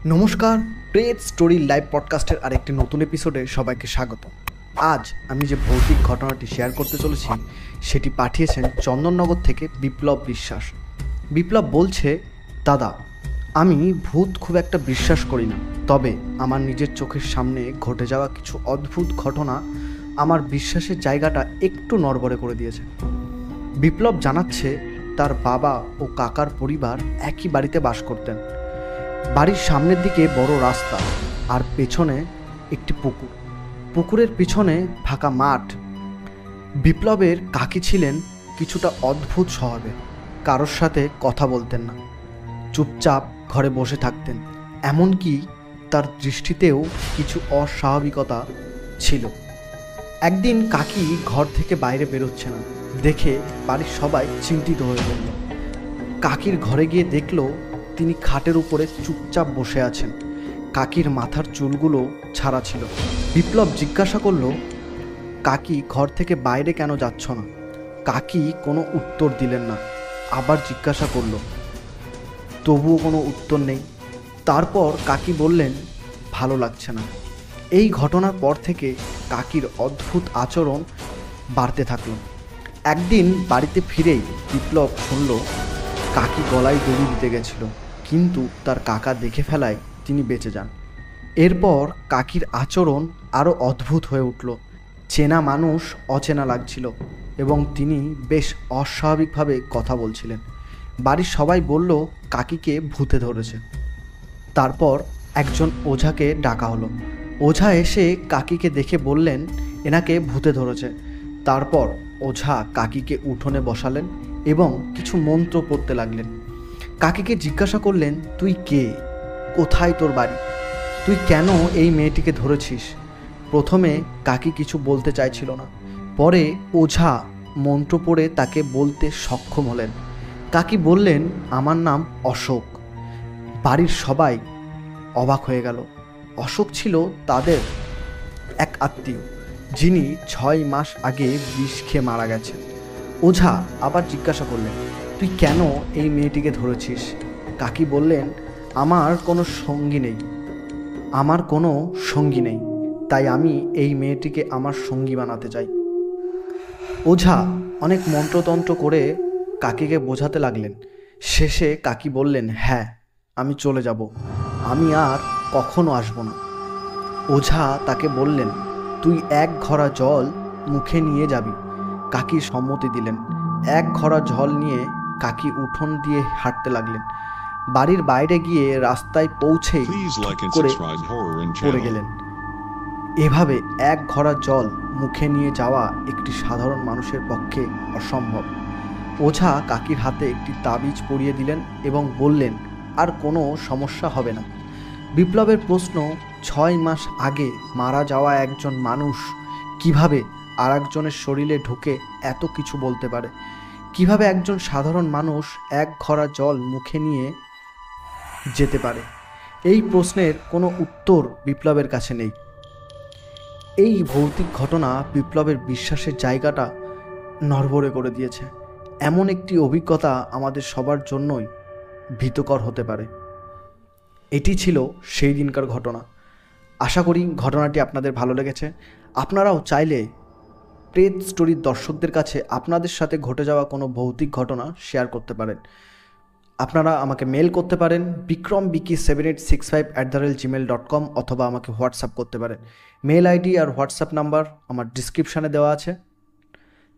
নমস্কার, প্রেত story live পডকাস্টের আরেকটি নতুন এপিসোডে সবাইকে স্বাগত। আজ আমি যে ভৌতিক ঘটনাটি শেয়ার করতে চলেছি সেটি পাঠিয়েছেন চন্দননগর থেকে বিপ্লব বিশ্বাস। বিপ্লব বলছে, দাদা, আমি ভূত খুব একটা বিশ্বাস করি না, তবে আমার নিজের চোখের সামনে ঘটে যাওয়া কিছু অদ্ভুত ঘটনা আমার বিশ্বাসের জায়গাটা একটু নড়বড়ে করে দিয়েছে। বিপ্লব জানাচ্ছে, তার বাবা ও কাকার পরিবার একই বাড়িতে বাস করতেন। বাড়ির সামনের দিকে বড় রাস্তা আর পেছনে একটি পুকুর, পুকুরের পিছনে ফাঁকা মাঠ। বিপ্লবের কাকি ছিলেন কিছুটা অদ্ভুত স্বভাবের, কারোর সাথে কথা বলতেন না, চুপচাপ ঘরে বসে থাকতেন। এমনকি তার দৃষ্টিতেও কিছু অস্বাভাবিকতা ছিল। একদিন কাকি ঘর থেকে বাইরে বেরোচ্ছে না দেখে বাড়ির সবাই চিন্তিত হয়ে পড়ল। কাকির ঘরে গিয়ে দেখল তিনি খাটের উপরে চুপচাপ বসে আছেন, কাকির মাথার চুলগুলো ছাড়া ছিল। বিপ্লব জিজ্ঞাসা করল, কাকি ঘর থেকে বাইরে কেন যাচ্ছ না? কাকি কোনো উত্তর দিলেন না। আবার জিজ্ঞাসা করল, তবুও কোনো উত্তর নেই। তারপর কাকি বললেন, ভালো লাগছে না। এই ঘটনার পর থেকে কাকির অদ্ভুত আচরণ বাড়তে থাকল। একদিন বাড়িতে ফিরেই বিপ্লব শুনল কাকি গলায় দড়ি দিতে গেছিল, কিন্তু তার কাকা দেখে ফেলায় তিনি বেঁচে যান। এরপর কাকির আচরণ আরও অদ্ভুত হয়ে উঠল। চেনা মানুষ অচেনা লাগছিল এবং তিনি বেশ অস্বাভাবিকভাবে কথা বলছিলেন। বাড়ির সবাই বলল কাকিকে ভূতে ধরেছে। তারপর একজন ওঝাকে ডাকা হলো। ওঝা এসে কাকিকে দেখে বললেন, এনাকে ভূতে ধরেছে। তারপর ওঝা কাকিকে উঠোনে বসালেন এবং কিছু মন্ত্র পড়তে লাগলেন। কাকিকে জিজ্ঞাসা করলেন, তুই কে? কোথায় তোর বাড়ি? তুই কেন এই মেয়েটিকে ধরেছিস? প্রথমে কাকি কিছু বলতে চাইছিল না, পরে ওঝা মন্ত্র পড়ে তাকে বলতে সক্ষম হলেন। কাকি বললেন, আমার নাম অশোক। বাড়ির সবাই অবাক হয়ে গেল। অশোক ছিল তাদের এক আত্মীয়, যিনি 6 মাস আগে বিষ খেয়ে মারা গেছেন। ওঝা আবার জিজ্ঞাসা করলেন, তুই কেন এই মেয়েটিকে ধরেছিস? কাকি বললেন, আমার কোনো সঙ্গী নেই, তাই আমি এই মেয়েটিকে আমার সঙ্গী বানাতে চাই। ওঝা অনেক মন্ত্রতন্ত্র করে কাকিকে বোঝাতে লাগলেন। শেষে কাকি বললেন, হ্যাঁ, আমি চলে যাব, আমি আর কখনো আসবো না। ওঝা তাকে বললেন, তুই 1 ঘড়া জল মুখে নিয়ে যাবি। কাকি সম্মতি দিলেন। 1 ঘড়া জল নিয়ে কাকি উঠোন দিয়ে হাঁটতে লাগলেন। বাড়ির বাইরে গিয়ে রাস্তায় পৌঁছেই করে পড়ে গেলেন। এভাবে 1 ঘড়া জল মুখে নিয়ে যাওয়া একটি সাধারণ মানুষের পক্ষে অসম্ভব। ওঝা কাকির হাতে একটি তাবিজ পরিয়ে দিলেন এবং বললেন, আর কোনো সমস্যা হবে না। বিপ্লবের প্রশ্ন, 6 মাস আগে মারা যাওয়া একজন মানুষ কিভাবে আর একজনের শরীরে ঢুকে এত কিছু বলতে পারে? কিভাবে একজন সাধারণ মানুষ 1 ঘড়া জল মুখে নিয়ে যেতে পারে? এই প্রশ্নের কোনো উত্তর বিপ্লবের কাছে নেই। এই ভৌতিক ঘটনা বিপ্লবের বিশ্বাসের জায়গাটা নড়বড়ে করে দিয়েছে। এমন একটি অভিজ্ঞতা আমাদের সবার জন্যই ভীতকর হতে পারে। এটি ছিল সেই দিনকার ঘটনা। আশা করি ঘটনাটি আপনাদের ভালো লেগেছে। আপনারাও চাইলে প্রেত স্টোরির দর্শকদের কাছে আপনাদের সাথে ঘটে যাওয়া কোনো ভৌতিক ঘটনা শেয়ার করতে পারেন। আপনারা আমাকে মেল করতে পারেন bikrom7865@gmail.com অথবা আমাকে হোয়াটসঅ্যাপ করতে পারেন। মেল আইডি আর হোয়াটসঅ্যাপ নাম্বার আমার ডিসক্রিপশানে দেওয়া আছে।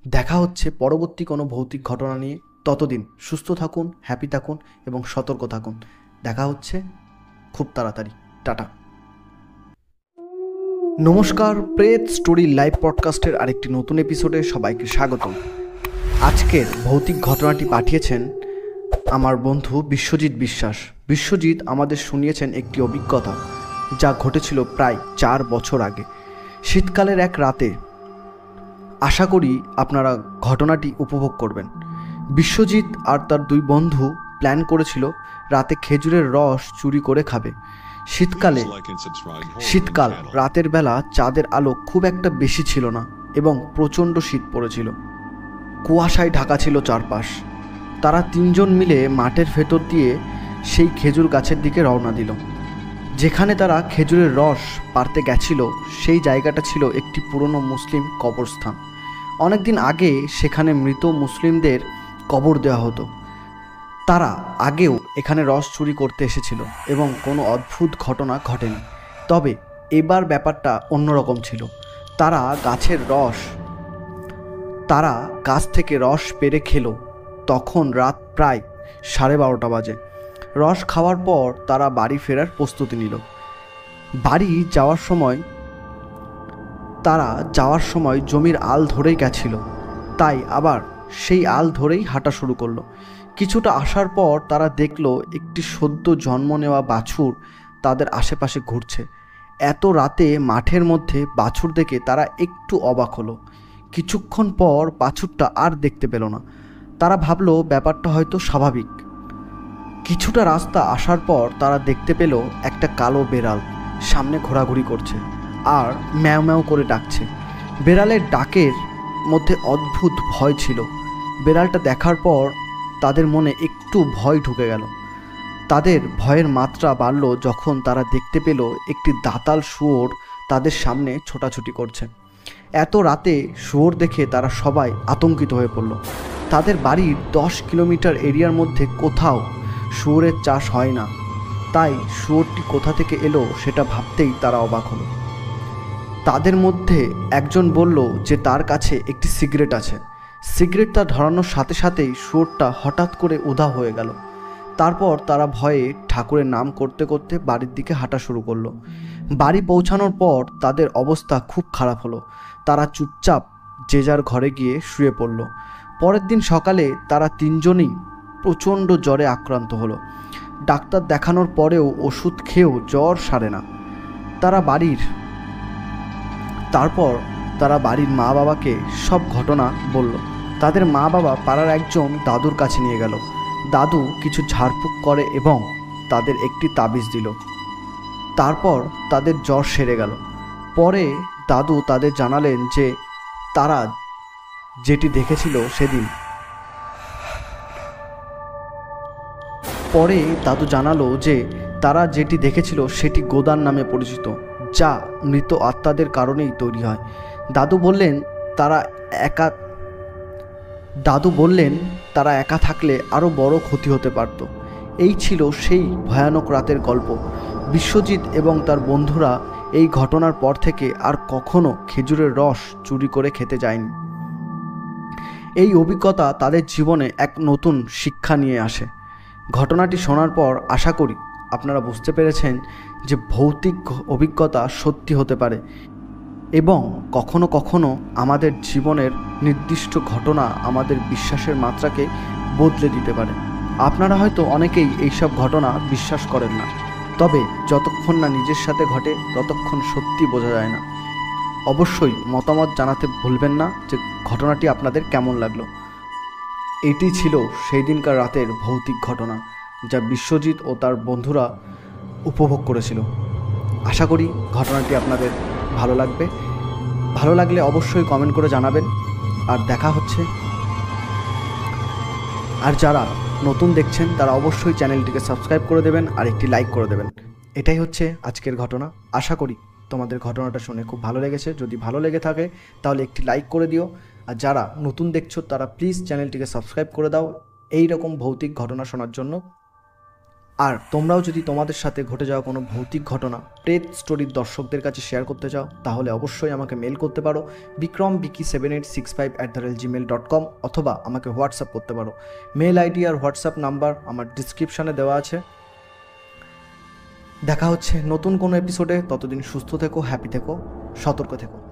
দেখা হচ্ছে পরবর্তী কোনো ভৌতিক ঘটনা নিয়ে। ততদিন সুস্থ থাকুন, হ্যাপি থাকুন এবং সতর্ক থাকুন। দেখা হচ্ছে খুব তাড়াতাড়ি। টাটা। নমস্কার, প্রেত স্টোরি লাইভ পডকাস্টের আরেকটি নতুন এপিসোডে সবাইকে স্বাগতম। আজকের ভৌতিক ঘটনাটি পাঠিয়েছেন আমার বন্ধু বিশ্বজিৎ বিশ্বাস। বিশ্বজিৎ আমাদের শুনিয়েছেন একটি অভিজ্ঞতা যা ঘটেছিল প্রায় 4 বছর আগে, শীতকালের এক রাতে। আশা করি আপনারা ঘটনাটি উপভোগ করবেন। বিশ্বজিৎ আর তার 2 বন্ধু প্ল্যান করেছিল রাতে খেজুরের রস চুরি করে খাবে। শীতকাল, রাতের বেলা চাঁদের আলো খুব একটা বেশি ছিল না এবং প্রচণ্ড শীত পড়েছিল। কুয়াশায় ঢাকা ছিল চারপাশ। তারা 3 জন মিলে মাঠের ভেতর দিয়ে সেই খেজুর গাছের দিকে রওনা দিল। যেখানে তারা খেজুরের রস পাড়তে গেছিল সেই জায়গাটা ছিল একটি পুরনো মুসলিম কবরস্থান। অনেকদিন আগে সেখানে মৃত মুসলিমদের কবর দেওয়া হতো। তারা আগেও এখানে রস চুরি করতে এসেছিল এবং কোনো অদ্ভুত ঘটনা ঘটেনি। তবে এবার ব্যাপারটা অন্যরকম ছিল। তারা গাছ থেকে রস পেড়ে খেলো। তখন রাত প্রায় 12:30 বাজে। রস খাওয়ার পর তারা বাড়ি ফেরার প্রস্তুতি নিল। বাড়ি যাওয়ার সময় জমির আল ধরেই গেছিল, তাই আবার সেই আল ধরেই হাঁটা শুরু করলো। কিছুটা আসার পর তারা দেখল একটি সদ্য জন্ম নেওয়া বাছুর তাদের আশেপাশে ঘুরছে। এত রাতে মাঠের মধ্যে বাছুর দেখে তারা একটু অবাক হলো। কিছুক্ষণ পর বাছুরটা আর দেখতে পেল না। তারা ভাবলো ব্যাপারটা হয়তো স্বাভাবিক। কিছুটা রাস্তা আসার পর তারা দেখতে পেল একটা কালো বেড়াল সামনে ঘোরাঘুরি করছে আর ম্যাও ম্যাও করে ডাকছে। বেড়ালের ডাকের মধ্যে অদ্ভুত ভয় ছিল। বেড়ালটা দেখার পর তাদের মনে একটু ভয় ঢুকে গেল। তাদের ভয়ের মাত্রা বাড়ল যখন তারা দেখতে পেল একটি দাঁতাল শুয়োর তাদের সামনে ছোটাছুটি করছে। এত রাতে শুয়োর দেখে তারা সবাই আতঙ্কিত হয়ে পড়ল। তাদের বাড়ির 10 কিলোমিটার এরিয়ার মধ্যে কোথাও শুয়োরের চাষ হয় না, তাই শুয়োরটি কোথা থেকে এলো সেটা ভাবতেই তারা অবাক হলো। তাদের মধ্যে একজন বলল যে তার কাছে একটি সিগারেট আছে। সিগারেটটা ধরানোর সাথে সাথেই শুয়োরটা হঠাৎ করে উধাও হয়ে গেল। তারপর তারা ভয়ে ঠাকুরের নাম করতে করতে বাড়ির দিকে হাঁটা শুরু করলো। বাড়ি পৌঁছানোর পর তাদের অবস্থা খুব খারাপ হলো। তারা চুপচাপ যে যার ঘরে গিয়ে শুয়ে পড়ল। পরের দিন সকালে তারা তিনজনেই প্রচণ্ড জ্বরে আক্রান্ত হলো। ডাক্তার দেখানোর পরেও ওষুধ খেয়েও জ্বর সারে না। তারপর তারা বাড়ির মা বাবাকে সব ঘটনা বলল। তাদের মা বাবা পাড়ার একজন দাদুর কাছে নিয়ে গেল। দাদু কিছু ঝাড়ফুঁক করে এবং তাদের একটি তাবিজ দিল। তারপর তাদের জ্বর সেরে গেল। পরে দাদু তাদের জানালেন যে তারা যেটি দেখেছিল সেটি গোদান নামে পরিচিত, যা মৃত আত্মাদের কারণেই তৈরি হয়। দাদু বললেন তারা একা থাকলে আরও বড় ক্ষতি হতে পারত। এই ছিল সেই ভয়ানক রাতের গল্প। বিশ্বজিৎ এবং তার বন্ধুরা এই ঘটনার পর থেকে আর কখনো খেজুরের রস চুরি করে খেতে যায়নি। এই অভিজ্ঞতা তাদের জীবনে এক নতুন শিক্ষা নিয়ে আসে। ঘটনাটি শোনার পর আশা করি আপনারা বুঝতে পেরেছেন যে ভৌতিক অভিজ্ঞতা সত্যি হতে পারে এবং কখনো কখনো আমাদের জীবনের নির্দিষ্ট ঘটনা আমাদের বিশ্বাসের মাত্রাকে বদলে দিতে পারে। আপনারা হয়তো অনেকেই এইসব ঘটনা বিশ্বাস করেন না, তবে যতক্ষণ না নিজের সাথে ঘটে ততক্ষণ সত্যি বোঝা যায় না। অবশ্যই মতামত জানাতে ভুলবেন না যে ঘটনাটি আপনাদের কেমন লাগলো। এটি ছিল সেই দিনকার রাতের ভৌতিক ঘটনা যা বিশ্বজিৎ ও তার বন্ধুরা উপভোগ করেছিল। আশা করি ঘটনাটি আপনাদের ভালো লাগবে। ভালো লাগলে অবশ্যই কমেন্ট করে জানাবেন। আর দেখা হচ্ছে। আর যারা নতুন দেখছেন তারা অবশ্যই চ্যানেলটিকে সাবস্ক্রাইব করে দেবেন আর একটি লাইক করে দেবেন। এটাই হচ্ছে আজকের ঘটনা। আশা করি তোমাদের ঘটনাটা শুনে খুব ভালো লেগেছে। যদি ভালো লেগে থাকে তাহলে একটি লাইক করে দিও। আর যারা নতুন দেখছো তারা প্লিজ চ্যানেলটিকে সাবস্ক্রাইব করে দাও এই রকম ভৌতিক ঘটনা শোনার জন্য। আর তোমরাও যদি তোমাদের সাথে ঘটে যাওয়া কোনো ভৌতিক ঘটনা প্রেত স্টোরির দর্শকদের কাছে শেয়ার করতে চাও তাহলে অবশ্যই আমাকে মেল করতে পারো bikram7865@gmail.com অথবা আমাকে হোয়াটসঅ্যাপ করতে পারো। মেল আইডি আর হোয়াটসঅ্যাপ নাম্বার আমার ডিসক্রিপশানে দেওয়া আছে। দেখা হচ্ছে নতুন কোনো এপিসোডে। ততদিন সুস্থ থেকো, হ্যাপি থেকো, সতর্ক থেকো।